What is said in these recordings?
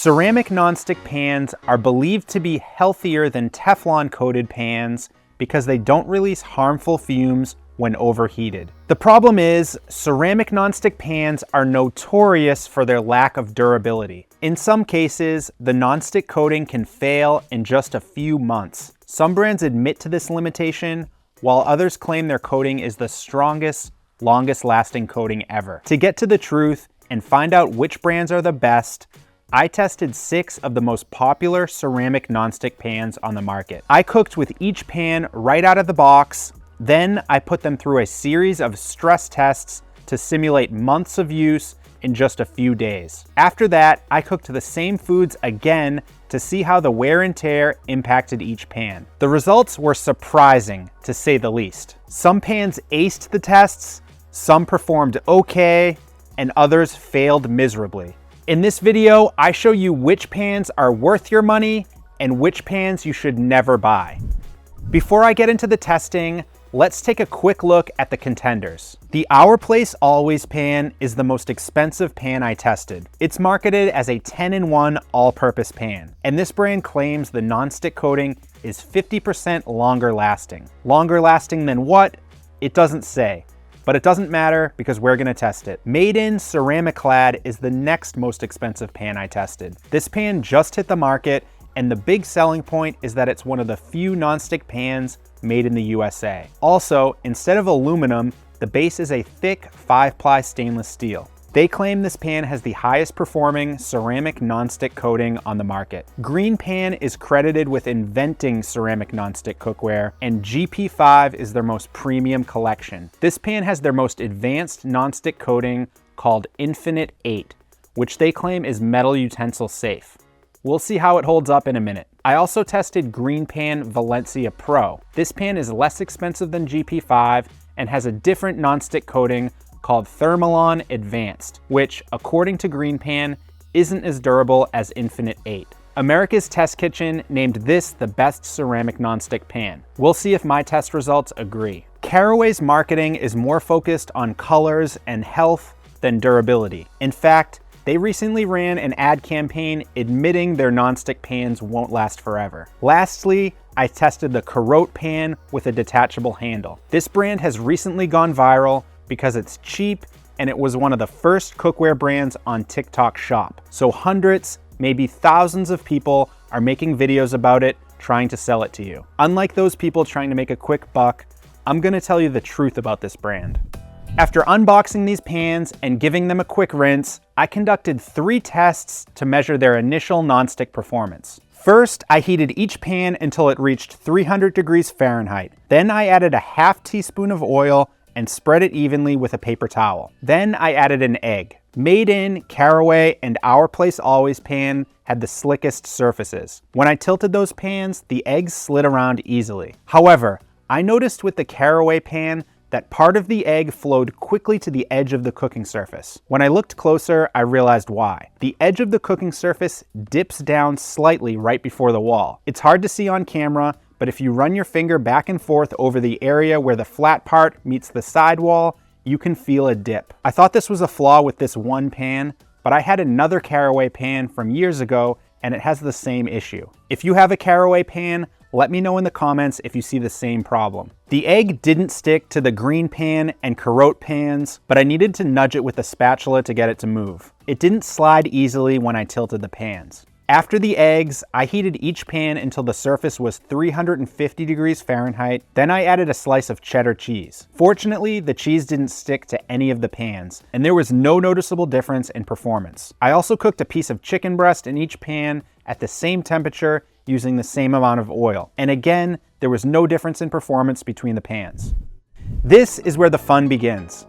Ceramic nonstick pans are believed to be healthier than Teflon-coated pans because they don't release harmful fumes when overheated. The problem is, ceramic nonstick pans are notorious for their lack of durability. In some cases, the nonstick coating can fail in just a few months. Some brands admit to this limitation, while others claim their coating is the strongest, longest lasting coating ever. To get to the truth and find out which brands are the best, I tested 6 of the most popular ceramic nonstick pans on the market. I cooked with each pan right out of the box. Then I put them through a series of stress tests to simulate months of use in just a few days. After that, I cooked the same foods again to see how the wear and tear impacted each pan. The results were surprising, to say the least. Some pans aced the tests, some performed okay, and others failed miserably. In this video, I show you which pans are worth your money and which pans you should never buy. Before I get into the testing, let's take a quick look at the contenders. The Our Place Always pan is the most expensive pan I tested. It's marketed as a 10-in-1 all-purpose pan, and this brand claims the nonstick coating is 50% longer lasting. Longer lasting than what? It doesn't say. But it doesn't matter because we're gonna test it. In CeramiClad is the next most expensive pan I tested. This pan just hit the market, and the big selling point is that it's one of the few nonstick pans made in the USA. Also, instead of aluminum, the base is a thick 5-ply stainless steel. They claim this pan has the highest performing ceramic nonstick coating on the market. GreenPan is credited with inventing ceramic nonstick cookware, and GP5 is their most premium collection. This pan has their most advanced nonstick coating called Infinite 8, which they claim is metal utensil safe. We'll see how it holds up in a minute. I also tested GreenPan Valencia Pro. This pan is less expensive than GP5 and has a different nonstick coating called Thermalon Advanced, which, according to GreenPan, isn't as durable as Infinite 8. America's Test Kitchen named this the best ceramic nonstick pan. We'll see if my test results agree. Caraway's marketing is more focused on colors and health than durability. In fact, they recently ran an ad campaign admitting their nonstick pans won't last forever. Lastly, I tested the Carote pan with a detachable handle. This brand has recently gone viral because it's cheap and it was one of the first cookware brands on TikTok Shop. So hundreds, maybe thousands of people are making videos about it, trying to sell it to you. Unlike those people trying to make a quick buck, I'm gonna tell you the truth about this brand. After unboxing these pans and giving them a quick rinse, I conducted 3 tests to measure their initial nonstick performance. First, I heated each pan until it reached 300 degrees Fahrenheit. Then I added a ½ teaspoon of oil and spread it evenly with a paper towel. Then I added an egg. In Caraway and Our Place Always pan had the slickest surfaces. When I tilted those pans, the eggs slid around easily. However, I noticed with the Caraway pan that part of the egg flowed quickly to the edge of the cooking surface. When I looked closer, I realized why. The edge of the cooking surface dips down slightly right before the wall. It's hard to see on camera, but if you run your finger back and forth over the area where the flat part meets the sidewall, you can feel a dip. I thought this was a flaw with this one pan, but I had another Caraway pan from years ago and it has the same issue. If you have a Caraway pan, let me know in the comments if you see the same problem. The egg didn't stick to the GreenPan and Carote pans, but I needed to nudge it with a spatula to get it to move. It didn't slide easily when I tilted the pans. After the eggs, I heated each pan until the surface was 350 degrees Fahrenheit. Then I added a slice of cheddar cheese. Fortunately, the cheese didn't stick to any of the pans, and there was no noticeable difference in performance. I also cooked a piece of chicken breast in each pan at the same temperature using the same amount of oil. And again, there was no difference in performance between the pans. This is where the fun begins.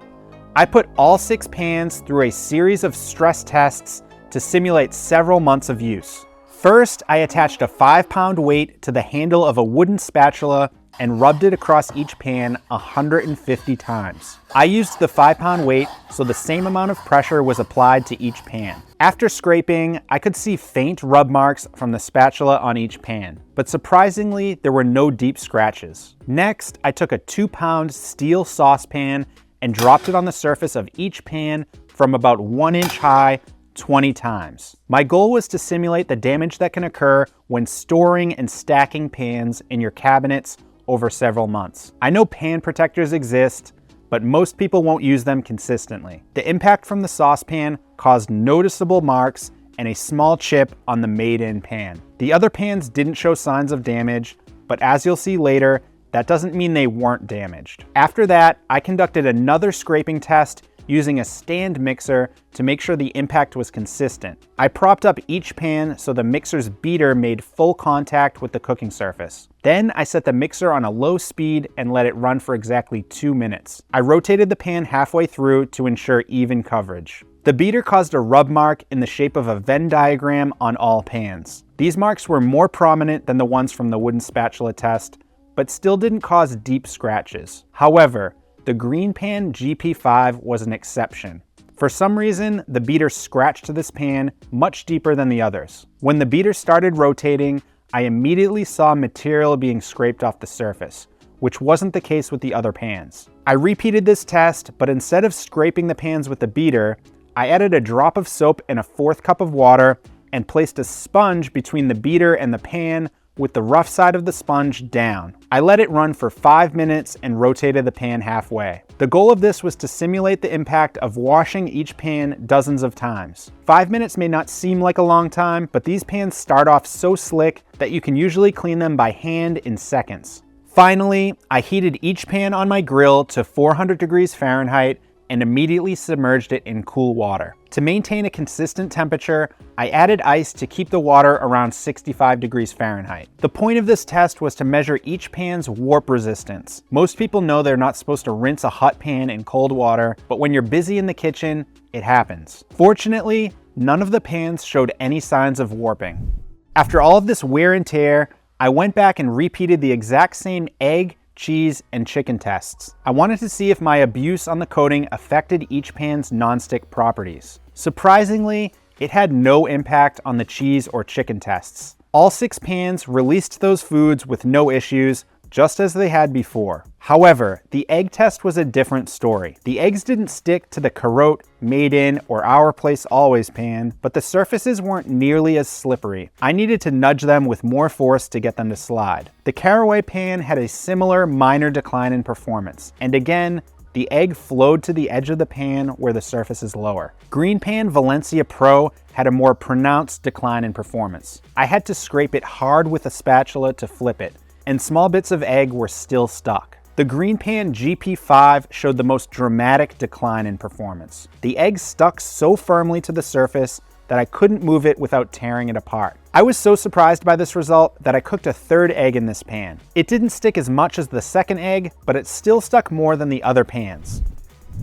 I put all 6 pans through a series of stress tests to simulate several months of use. First, I attached a 5-pound weight to the handle of a wooden spatula and rubbed it across each pan 150 times. I used the 5-pound weight so the same amount of pressure was applied to each pan. After scraping, I could see faint rub marks from the spatula on each pan, but surprisingly, there were no deep scratches. Next, I took a 2-pound steel saucepan and dropped it on the surface of each pan from about 1 inch high 20 times. My goal was to simulate the damage that can occur when storing and stacking pans in your cabinets over several months. I know pan protectors exist, but most people won't use them consistently. The impact from the saucepan caused noticeable marks and a small chip on the made-in pan. The other pans didn't show signs of damage, but as you'll see later, that doesn't mean they weren't damaged. After that, I conducted another scraping test using a stand mixer to make sure the impact was consistent. I propped up each pan so the mixer's beater made full contact with the cooking surface. Then I set the mixer on a low speed and let it run for exactly 2 minutes. I rotated the pan halfway through to ensure even coverage. The beater caused a rub mark in the shape of a Venn diagram on all pans. These marks were more prominent than the ones from the wooden spatula test, but still didn't cause deep scratches. However, the GreenPan GP5 was an exception. For some reason, the beater scratched this pan much deeper than the others. When the beater started rotating, I immediately saw material being scraped off the surface, which wasn't the case with the other pans. I repeated this test, but instead of scraping the pans with the beater, I added a drop of soap and a 1/4 cup of water and placed a sponge between the beater and the pan with the rough side of the sponge down. I let it run for 5 minutes and rotated the pan halfway. The goal of this was to simulate the impact of washing each pan dozens of times. 5 minutes may not seem like a long time, but these pans start off so slick that you can usually clean them by hand in seconds. Finally, I heated each pan on my grill to 400 degrees Fahrenheit and immediately submerged it in cool water. To maintain a consistent temperature, I added ice to keep the water around 65 degrees Fahrenheit. The point of this test was to measure each pan's warp resistance. Most people know they're not supposed to rinse a hot pan in cold water, but when you're busy in the kitchen, it happens. Fortunately, none of the pans showed any signs of warping. After all of this wear and tear, I went back and repeated the exact same egg, cheese, and chicken tests. I wanted to see if my abuse on the coating affected each pan's nonstick properties. Surprisingly, it had no impact on the cheese or chicken tests. All 6 pans released those foods with no issues, just as they had before. However, the egg test was a different story. The eggs didn't stick to the Carote, Made In, or Our Place Always pan, but the surfaces weren't nearly as slippery. I needed to nudge them with more force to get them to slide. The Caraway pan had a similar minor decline in performance, and again, the egg flowed to the edge of the pan where the surface is lower. GreenPan Valencia Pro had a more pronounced decline in performance. I had to scrape it hard with a spatula to flip it, and small bits of egg were still stuck. The GreenPan GP5 showed the most dramatic decline in performance. The egg stuck so firmly to the surface that I couldn't move it without tearing it apart. I was so surprised by this result that I cooked a 3rd egg in this pan. It didn't stick as much as the 2nd egg, but it still stuck more than the other pans.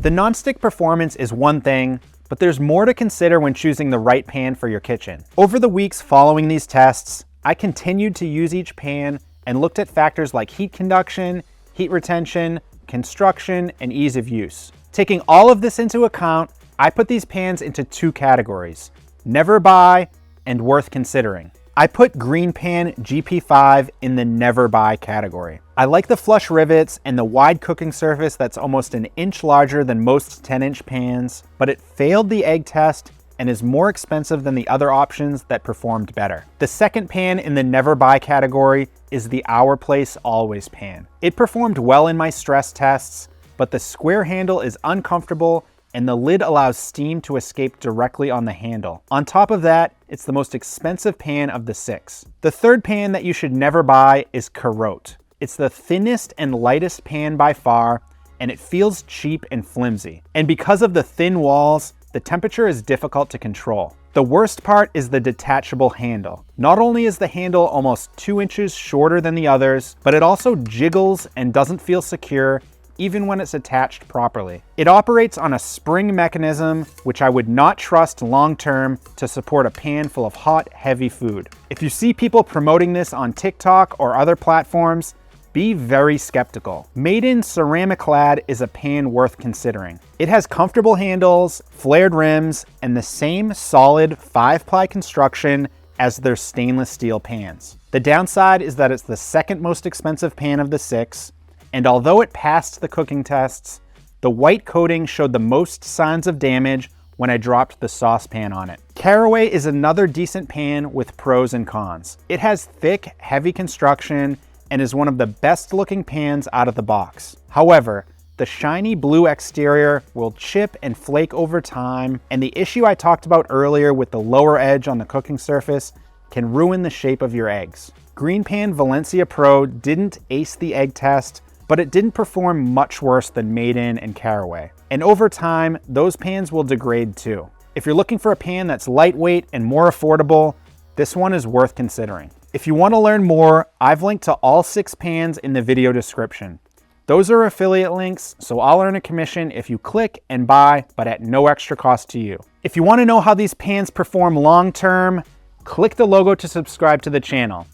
The nonstick performance is one thing, but there's more to consider when choosing the right pan for your kitchen. Over the weeks following these tests, I continued to use each pan and looked at factors like heat conduction, heat retention, construction, and ease of use. Taking all of this into account, I put these pans into 2 categories: never buy and worth considering. I put GreenPan GP5 in the never buy category. I like the flush rivets and the wide cooking surface that's almost an inch larger than most 10-inch pans, but it failed the egg test and is more expensive than the other options that performed better. The second pan in the never buy category is the Our Place Always pan. It performed well in my stress tests, but the square handle is uncomfortable and the lid allows steam to escape directly on the handle. On top of that, it's the most expensive pan of the 6. The third pan that you should never buy is Carote. It's the thinnest and lightest pan by far, and it feels cheap and flimsy. And because of the thin walls, the temperature is difficult to control. The worst part is the detachable handle. Not only is the handle almost 2 inches shorter than the others, but it also jiggles and doesn't feel secure even when it's attached properly. It operates on a spring mechanism, which I would not trust long-term to support a pan full of hot, heavy food. If you see people promoting this on TikTok or other platforms, be very skeptical. Made in CeramiClad is a pan worth considering. It has comfortable handles, flared rims, and the same solid 5-ply construction as their stainless steel pans. The downside is that it's the second most expensive pan of the 6, and although it passed the cooking tests, the white coating showed the most signs of damage when I dropped the saucepan on it. Caraway is another decent pan with pros and cons. It has thick, heavy construction and is one of the best looking pans out of the box. However, the shiny blue exterior will chip and flake over time, and the issue I talked about earlier with the lower edge on the cooking surface can ruin the shape of your eggs. GreenPan Valencia Pro didn't ace the egg test, but it didn't perform much worse than Made In and Caraway. And over time, those pans will degrade too. If you're looking for a pan that's lightweight and more affordable, this one is worth considering. If you want to learn more, I've linked to all 6 pans in the video description. Those are affiliate links, so I'll earn a commission if you click and buy, but at no extra cost to you. If you want to know how these pans perform long term, click the logo to subscribe to the channel.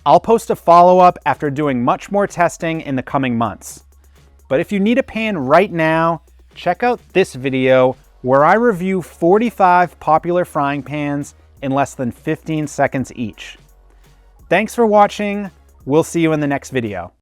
I'll post a follow-up after doing much more testing in the coming months. But if you need a pan right now, check out this video where I review 45 popular frying pans in less than 15 seconds each. Thanks for watching. We'll see you in the next video.